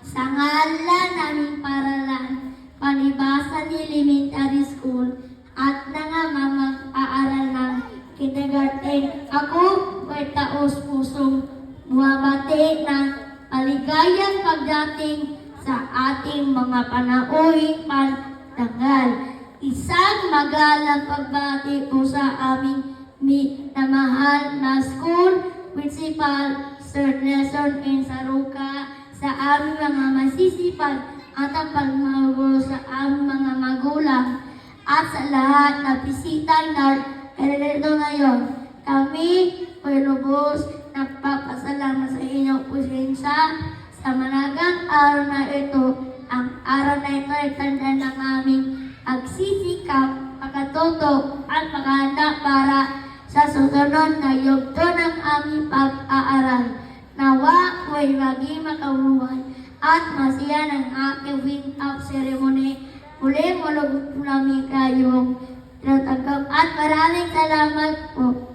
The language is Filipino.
Sa ngalan naming paralan, Panibasan Elementary School at nga mag-aaral ng kindergarten. Ako, may taos pusong bumabati ng maligayang pagdating sa ating mga panauhing pagtanggal. Isang magalang pagbati po sa aming minamahal na school principal, Sir Nelson N. Saruca, sa aming mga masisipag at ang pagmamahal sa aming mga magulang at sa lahat na bisitang narito ngayon. Kami ay lubos nagpapasalamat sa inyong presensya sa managang araw na ito. Ang araw na ito ay tanda ng aming pagsisikap, pagkatuto at paghahanda para sa susunod na yugto ng aming pag-aaral. Nawa ko'y maging makauruan at masiya ng aking wing-up ceremony. Muli, malugod namin kayong tinatagap at maraming salamat po.